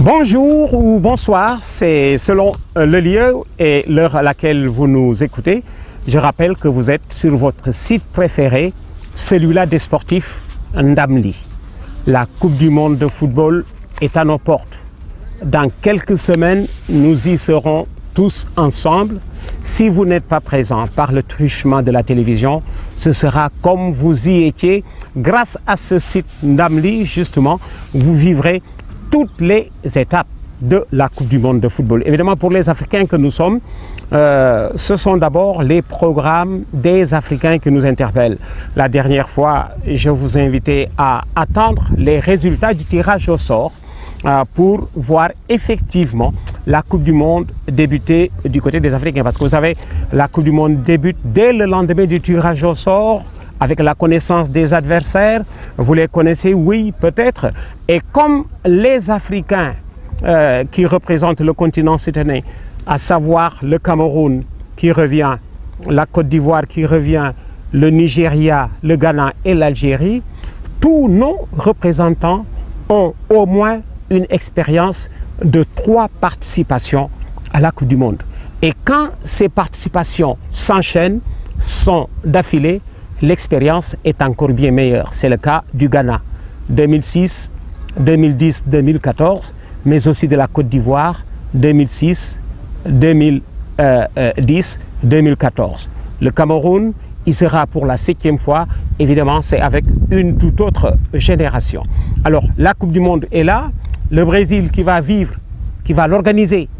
Bonjour ou bonsoir, c'est selon le lieu et l'heure à laquelle vous nous écoutez. Je rappelle que vous êtes sur votre site préféré, celui-là des sportifs Ndamli. La Coupe du monde de football est à nos portes. Dans quelques semaines, nous y serons tous ensemble. Si vous n'êtes pas présent par le truchement de la télévision, ce sera comme vous y étiez. Grâce à ce site Ndamli, justement, vous vivrez toutes les étapes de la Coupe du monde de football. Évidemment, pour les Africains que nous sommes, ce sont d'abord les programmes des Africains qui nous interpellent. La dernière fois, je vous invitais à attendre les résultats du tirage au sort pour voir effectivement la Coupe du monde débuter du côté des Africains. Parce que vous savez, la Coupe du monde débute dès le lendemain du tirage au sort, avec la connaissance des adversaires. Vous les connaissez, oui, peut-être. Et comme les Africains qui représentent le continent cette année, à savoir le Cameroun qui revient, la Côte d'Ivoire qui revient, le Nigeria, le Ghana et l'Algérie, tous nos représentants ont au moins une expérience de 3 participations à la Coupe du monde. Et quand ces participations s'enchaînent, sont d'affilée, l'expérience est encore bien meilleure. C'est le cas du Ghana, 2006, 2010, 2014, mais aussi de la Côte d'Ivoire, 2006, 2010, 2014. Le Cameroun, il sera pour la 7e fois. Évidemment, c'est avec une toute autre génération. Alors, la Coupe du monde est là. Le Brésil qui va vivre, qui va l'organiser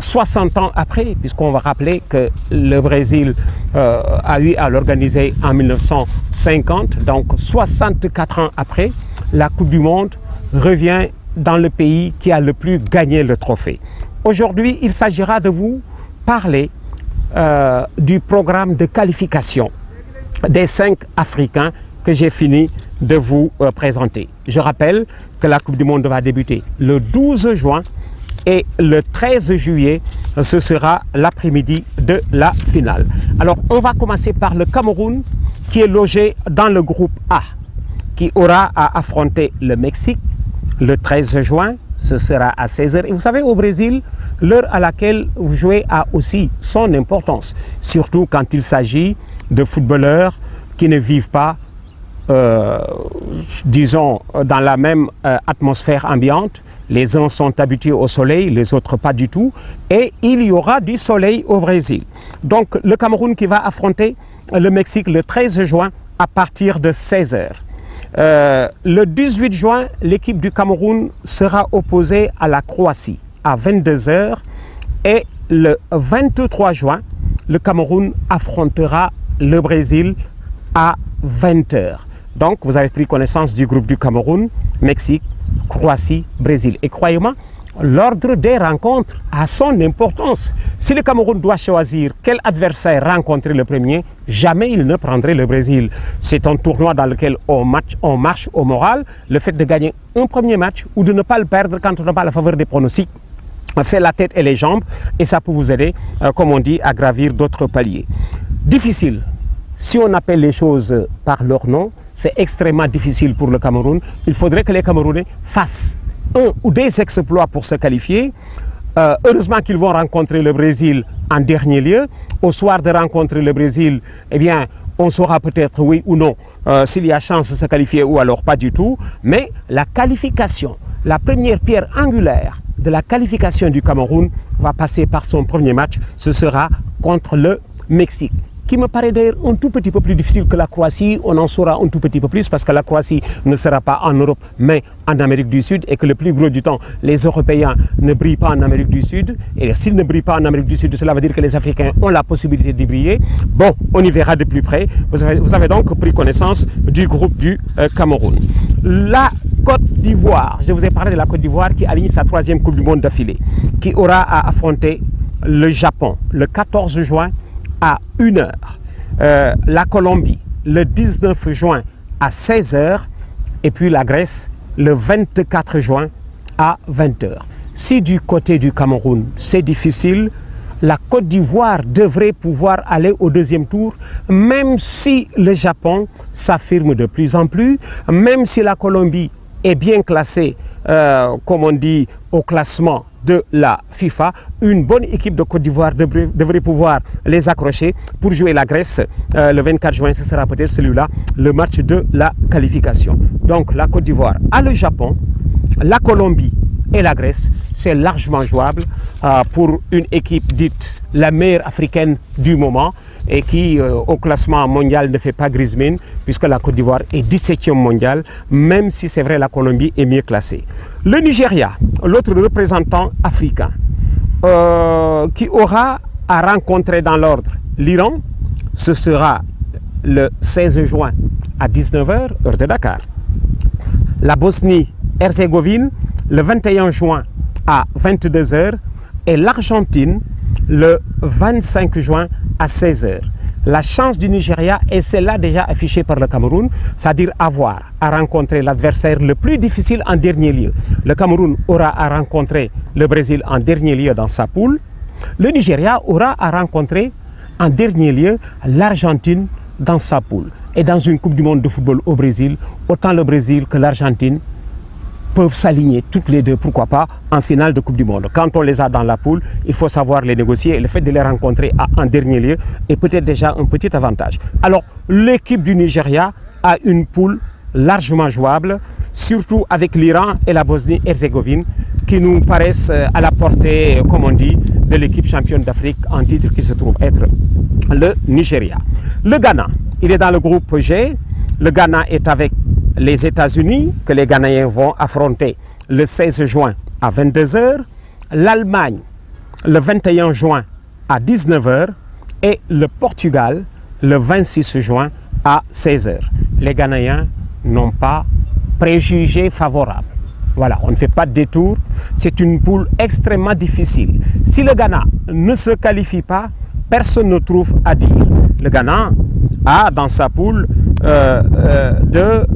60 ans après, puisqu'on va rappeler que le Brésil a eu à l'organiser en 1950, donc 64 ans après, la Coupe du monde revient dans le pays qui a le plus gagné le trophée. Aujourd'hui, il s'agira de vous parler du programme de qualification des 5 Africains que j'ai fini de vous présenter. Je rappelle que la Coupe du monde va débuter le 12 juin et le 13 juillet, ce sera l'après-midi de la finale. Alors, on va commencer par le Cameroun, qui est logé dans le groupe A, qui aura à affronter le Mexique le 13 juin, ce sera à 16 h. Et vous savez, au Brésil, l'heure à laquelle vous jouez a aussi son importance, surtout quand il s'agit de footballeurs qui ne vivent pas disons, dans la même atmosphère ambiante. Les uns sont habitués au soleil, les autres pas du tout. Et il y aura du soleil au Brésil. Donc, le Cameroun qui va affronter le Mexique le 13 juin à partir de 16 h. Le 18 juin, l'équipe du Cameroun sera opposée à la Croatie à 22 h. Et le 23 juin, le Cameroun affrontera le Brésil à 20 h. Donc, vous avez pris connaissance du groupe du Cameroun, Mexique, Croatie, Brésil. Et croyez-moi, l'ordre des rencontres a son importance. Si le Cameroun doit choisir quel adversaire rencontrer le premier, jamais il ne prendrait le Brésil. C'est un tournoi dans lequel on marche au moral. Le fait de gagner un premier match ou de ne pas le perdre quand on n'a pas la faveur des pronostics fait la tête et les jambes et ça peut vous aider, comme on dit, à gravir d'autres paliers. Difficile. Si on appelle les choses par leur nom, c'est extrêmement difficile pour le Cameroun. Il faudrait que les Camerounais fassent un ou des exploits pour se qualifier. Heureusement qu'ils vont rencontrer le Brésil en dernier lieu. Au soir de rencontrer le Brésil, eh bien, on saura peut-être oui ou non s'il y a chance de se qualifier ou alors pas du tout. Mais la qualification, la première pierre angulaire de la qualification du Cameroun va passer par son premier match. Ce sera contre le Mexique, qui me paraît d'ailleurs un tout petit peu plus difficile que la Croatie. On en saura un tout petit peu plus parce que la Croatie ne sera pas en Europe mais en Amérique du Sud et que le plus gros du temps, les Européens ne brillent pas en Amérique du Sud. Et s'ils ne brillent pas en Amérique du Sud, cela veut dire que les Africains ont la possibilité d'y briller. Bon, on y verra de plus près. Vous avez donc pris connaissance du groupe du Cameroun. La Côte d'Ivoire, je vous ai parlé de la Côte d'Ivoire qui aligne sa 3e Coupe du monde d'affilée, qui aura à affronter le Japon le 14 juin à 1 h. La Colombie le 19 juin à 16 h. Et puis la Grèce le 24 juin à 20 h. Si du côté du Cameroun c'est difficile, la Côte d'Ivoire devrait pouvoir aller au 2e tour, même si le Japon s'affirme de plus en plus, même si la Colombie est bien classée, comme on dit, au classement de la FIFA, une bonne équipe de Côte d'Ivoire devrait pouvoir les accrocher pour jouer la Grèce le 24 juin. Ce sera peut-être celui-là, le match de la qualification. Donc la Côte d'Ivoire a le Japon, la Colombie et la Grèce. C'est largement jouable pour une équipe dite la meilleure africaine du moment et qui au classement mondial ne fait pas grise mine puisque la Côte d'Ivoire est 17e mondial, même si c'est vrai la Colombie est mieux classée. Le Nigeria, l'autre représentant africain, qui aura à rencontrer dans l'ordre l'Iran, ce sera le 16 juin à 19h, heure de Dakar. La Bosnie-Herzégovine, le 21 juin à 22h et l'Argentine, le 25 juin à 16h. La chance du Nigeria est celle-là déjà affichée par le Cameroun, c'est-à-dire avoir à rencontrer l'adversaire le plus difficile en dernier lieu. Le Cameroun aura à rencontrer le Brésil en dernier lieu dans sa poule. Le Nigeria aura à rencontrer en dernier lieu l'Argentine dans sa poule. Et dans une Coupe du Monde de football au Brésil, autant le Brésil que l'Argentine peuvent s'aligner toutes les deux, pourquoi pas, en finale de Coupe du Monde. Quand on les a dans la poule, il faut savoir les négocier et le fait de les rencontrer en dernier lieu est peut-être déjà un petit avantage. Alors, l'équipe du Nigeria a une poule largement jouable, surtout avec l'Iran et la Bosnie-Herzégovine, qui nous paraissent à la portée, comme on dit, de l'équipe championne d'Afrique en titre qui se trouve être le Nigeria. Le Ghana, il est dans le groupe G. Le Ghana est avec les États-Unis, que les Ghanéens vont affronter le 16 juin à 22h, l'Allemagne le 21 juin à 19h et le Portugal le 26 juin à 16h. Les Ghanéens n'ont pas préjugés favorables. Voilà, on ne fait pas de détour. C'est une poule extrêmement difficile. Si le Ghana ne se qualifie pas, personne ne trouve à dire. Le Ghana a dans sa poule de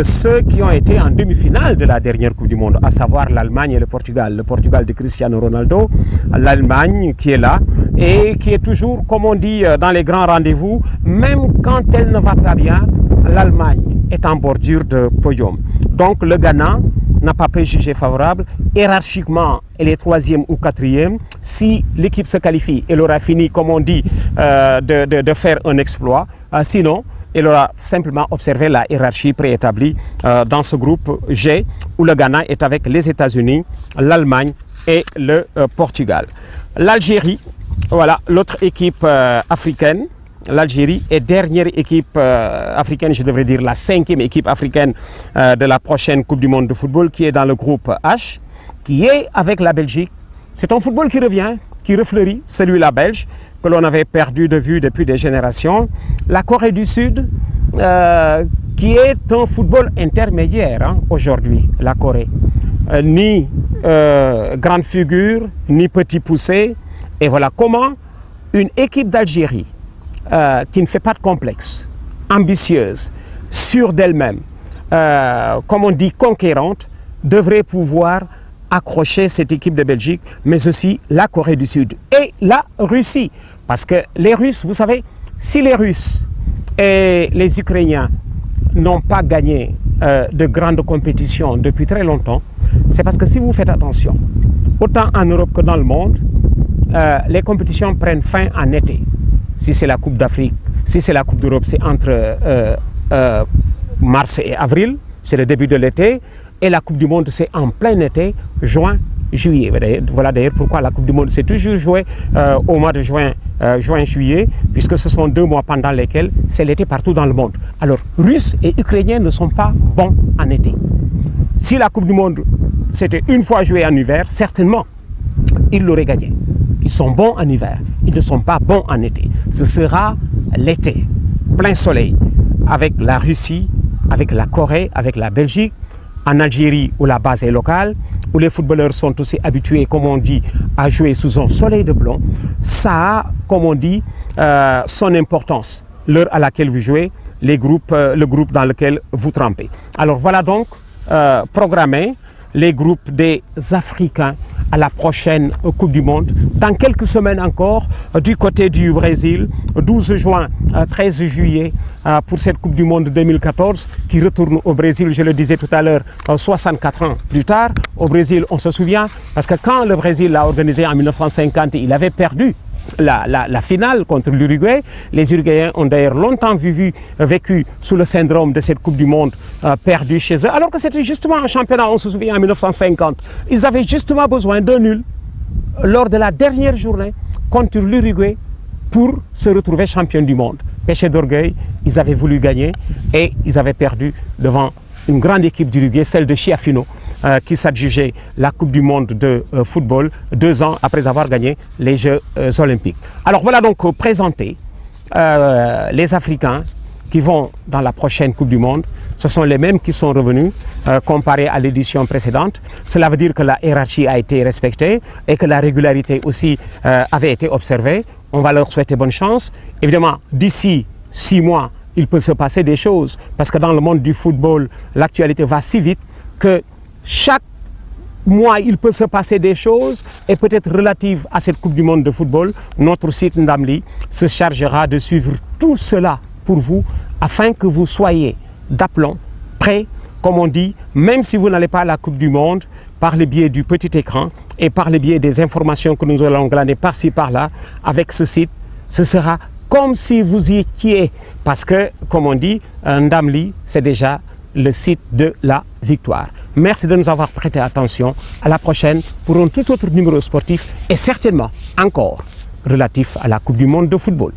ceux qui ont été en demi-finale de la dernière Coupe du Monde, à savoir l'Allemagne et le Portugal. Le Portugal de Cristiano Ronaldo, l'Allemagne qui est là et qui est toujours, comme on dit dans les grands rendez-vous, même quand elle ne va pas bien, l'Allemagne est en bordure de podium. Donc le Ghana n'a pas préjugé favorable. Hiérarchiquement, elle est 3e ou 4e. Si l'équipe se qualifie, elle aura fini, comme on dit, de faire un exploit. Sinon, elle aura simplement observé la hiérarchie préétablie dans ce groupe G, où le Ghana est avec les États-Unis, l'Allemagne et le Portugal. L'Algérie, voilà, l'autre équipe africaine. L'Algérie est dernière équipe africaine, je devrais dire la 5e équipe africaine de la prochaine Coupe du Monde de football, qui est dans le groupe H, qui est avec la Belgique. C'est un football qui revient, qui refleurit, celui-là belge, que l'on avait perdu de vue depuis des générations. La Corée du Sud, qui est un football intermédiaire aujourd'hui, la Corée. Ni grande figure, ni petit poussé. Et voilà comment une équipe d'Algérie, qui ne fait pas de complexe, ambitieuse, sûre d'elle-même, comme on dit conquérante, devrait pouvoir accrocher cette équipe de Belgique, mais aussi la Corée du Sud et la Russie. Parce que les Russes, vous savez, si les Russes et les Ukrainiens n'ont pas gagné de grandes compétitions depuis très longtemps, c'est parce que si vous faites attention, autant en Europe que dans le monde, les compétitions prennent fin en été. Si c'est la Coupe d'Afrique, si c'est la Coupe d'Europe, c'est entre mars et avril, c'est le début de l'été. Et la Coupe du Monde, c'est en plein été, juin, juillet. Voilà d'ailleurs pourquoi la Coupe du Monde s'est toujours jouée au mois de juin, juillet, puisque ce sont 2 mois pendant lesquels c'est l'été partout dans le monde. Alors, Russes et Ukrainiens ne sont pas bons en été. Si la Coupe du Monde s'était une fois jouée en hiver, certainement, ils l'auraient gagné. Ils sont bons en hiver, ils ne sont pas bons en été. Ce sera l'été, plein soleil, avec la Russie, avec la Corée, avec la Belgique, en Algérie où la base est locale, où les footballeurs sont aussi habitués, comme on dit, à jouer sous un soleil de plomb. Ça a, comme on dit, son importance. L'heure à laquelle vous jouez, le groupe dans lequel vous trempez. Alors voilà donc programmé les groupes des Africains à la prochaine Coupe du Monde. Dans quelques semaines encore, du côté du Brésil, 12 juin, 13 juillet, pour cette Coupe du Monde 2014 qui retourne au Brésil, je le disais tout à l'heure, 64 ans plus tard. Au Brésil, on se souvient, parce que quand le Brésil l'a organisé en 1950, il avait perdu la finale contre l'Uruguay. Les Uruguayens ont d'ailleurs longtemps vécu sous le syndrome de cette Coupe du Monde perdue chez eux, alors que c'était justement un championnat, on se souvient, en 1950. Ils avaient justement besoin d'un nul lors de la dernière journée contre l'Uruguay pour se retrouver champion du monde. Péché d'orgueil, ils avaient voulu gagner et ils avaient perdu devant une grande équipe d'Uruguay, celle de Chiafino, qui s'adjugeait la Coupe du Monde de football 2 ans après avoir gagné les Jeux Olympiques. Alors voilà donc présenté les Africains qui vont dans la prochaine Coupe du Monde. Ce sont les mêmes qui sont revenus comparés à l'édition précédente. Cela veut dire que la hiérarchie a été respectée et que la régularité aussi avait été observée. On va leur souhaiter bonne chance. Évidemment, d'ici 6 mois, il peut se passer des choses parce que dans le monde du football, l'actualité va si vite que chaque mois, il peut se passer des choses et peut-être relatives à cette Coupe du Monde de football. Notre site Ndamli se chargera de suivre tout cela pour vous afin que vous soyez d'aplomb, prêts, comme on dit, même si vous n'allez pas à la Coupe du Monde, par le biais du petit écran et par le biais des informations que nous allons glaner par-ci par-là avec ce site, ce sera comme si vous y étiez. Parce que, comme on dit, Ndamli, c'est déjà le site de la victoire. Merci de nous avoir prêté attention. À la prochaine pour un tout autre numéro sportif et certainement encore relatif à la Coupe du Monde de football.